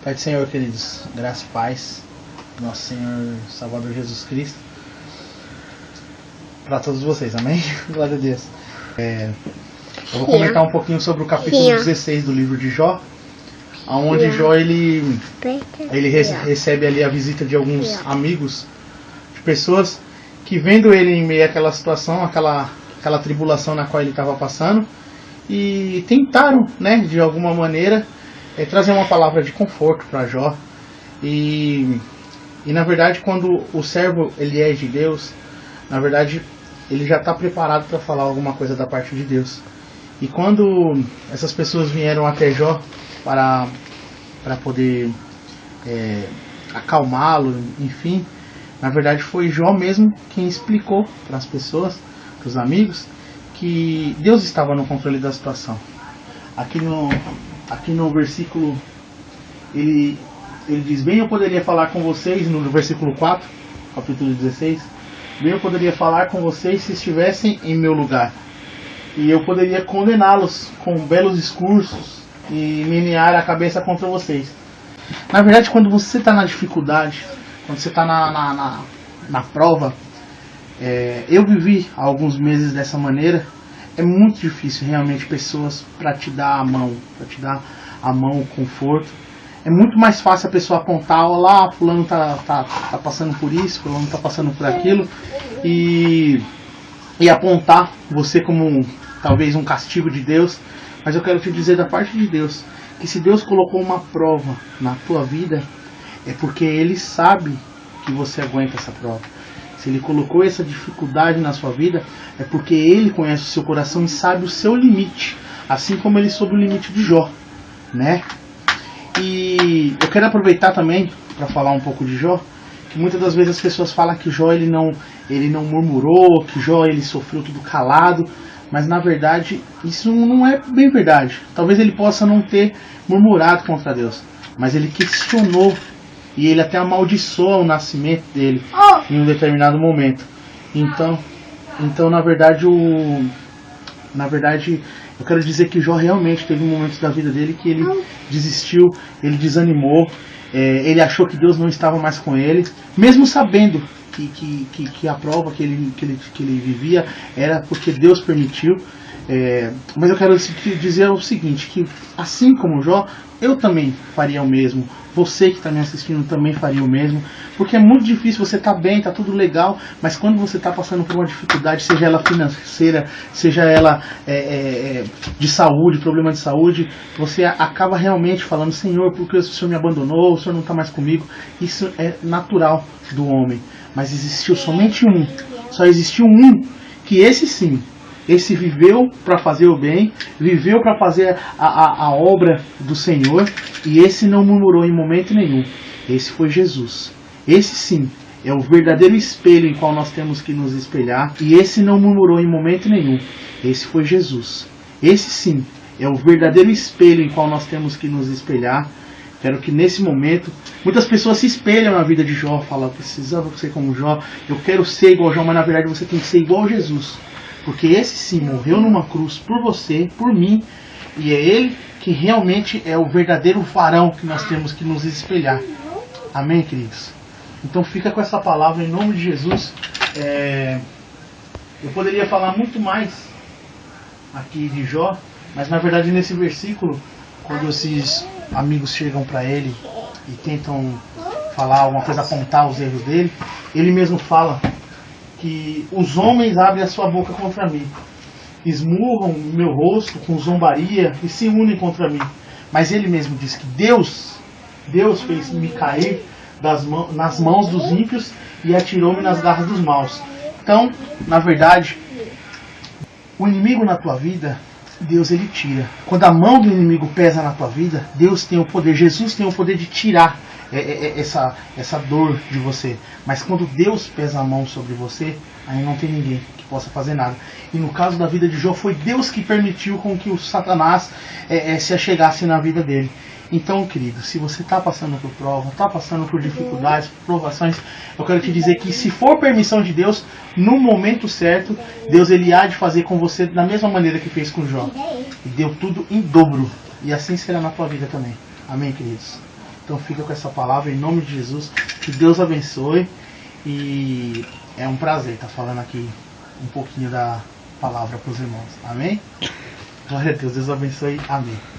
Pai do Senhor, queridos, graça e paz, nosso Senhor Salvador Jesus Cristo, para todos vocês, amém? Glória a Deus. Eu vou comentar um pouquinho sobre o capítulo 16 do livro de Jó, onde Jó ele recebe ali a visita de alguns amigos, de pessoas que vendo ele em meio àquela situação, aquela tribulação na qual ele estava passando, e tentaram, né, de alguma maneira, trazer uma palavra de conforto para Jó. E na verdade, quando o servo ele é de Deus, na verdade ele já está preparado para falar alguma coisa da parte de Deus. E quando essas pessoas vieram até Jó para poder acalmá-lo, enfim, na verdade foi Jó mesmo quem explicou para as pessoas, para os amigos, que Deus estava no controle da situação. Aqui no versículo, ele diz: bem eu poderia falar com vocês, no versículo 4, capítulo 16, bem eu poderia falar com vocês se estivessem em meu lugar, e eu poderia condená-los com belos discursos e menear a cabeça contra vocês. Na verdade, quando você está na dificuldade, quando você está na prova, eu vivi há alguns meses dessa maneira. É muito difícil realmente pessoas para te dar a mão, o conforto. É muito mais fácil a pessoa apontar: olá, fulano tá passando por isso, fulano tá passando por aquilo, e apontar você como talvez um castigo de Deus. Mas eu quero te dizer da parte de Deus, que se Deus colocou uma prova na tua vida, é porque Ele sabe que você aguenta essa prova. Se Ele colocou essa dificuldade na sua vida, é porque Ele conhece o seu coração e sabe o seu limite, assim como Ele soube o limite de Jó, né? E eu quero aproveitar também para falar um pouco de Jó, que muitas das vezes as pessoas falam que Jó ele não murmurou, que Jó ele sofreu tudo calado, mas na verdade isso não é bem verdade. Talvez ele possa não ter murmurado contra Deus, mas ele questionou. E ele até amaldiçoa o nascimento dele em um determinado momento. Então na verdade, eu quero dizer que Jó realmente teve momentos da vida dele que ele desistiu, ele desanimou, ele achou que Deus não estava mais com ele, mesmo sabendo que a prova que ele vivia era porque Deus permitiu. Mas eu quero dizer o seguinte, que assim como Jó, eu também faria o mesmo. Você que está me assistindo também faria o mesmo. Porque é muito difícil, você tá bem, tá tudo legal, mas quando você está passando por uma dificuldade, seja ela financeira, seja ela de saúde, problema de saúde, você acaba realmente falando: Senhor, por que o Senhor me abandonou? O Senhor não está mais comigo. Isso é natural do homem. Mas existiu somente um. Só existiu um, que esse sim, esse viveu para fazer o bem, viveu para fazer a obra do Senhor, e esse não murmurou em momento nenhum. Esse foi Jesus. Esse sim é o verdadeiro espelho em qual nós temos que nos espelhar, e esse não murmurou em momento nenhum. Esse foi Jesus. Esse sim é o verdadeiro espelho em qual nós temos que nos espelhar. Quero que nesse momento, muitas pessoas se espelham na vida de Jó, falam: precisava ser como Jó, eu quero ser igual a Jó, mas na verdade você tem que ser igual a Jesus. Porque esse sim morreu numa cruz por você, por mim, e é Ele que realmente é o verdadeiro varão que nós temos que nos espelhar. Amém, queridos? Então fica com essa palavra em nome de Jesus. Eu poderia falar muito mais aqui de Jó, mas na verdade nesse versículo, quando esses amigos chegam para ele e tentam falar alguma coisa, apontar os erros dele, ele mesmo fala que os homens abrem a sua boca contra mim, esmurram o meu rosto com zombaria e se unem contra mim. Mas ele mesmo diz que Deus fez me cair nas mãos dos ímpios e atirou-me nas garras dos maus. Então, na verdade, o inimigo na tua vida, Deus ele tira. Quando a mão do inimigo pesa na tua vida, Deus tem o poder, Jesus tem o poder de tirar essa dor de você. Mas quando Deus pesa a mão sobre você, aí não tem ninguém que possa fazer nada. E no caso da vida de Jó, foi Deus que permitiu com que o Satanás se achegasse na vida dele. Então, querido, se você está passando por prova, está passando por dificuldades, por provações, eu quero te dizer que se for permissão de Deus, no momento certo, Deus ele há de fazer com você da mesma maneira que fez com Jó. E deu tudo em dobro. E assim será na tua vida também. Amém, queridos? Então fica com essa palavra em nome de Jesus. Que Deus abençoe. E é um prazer estar falando aqui um pouquinho da palavra para os irmãos. Amém? Glória a Deus. Deus abençoe. Amém.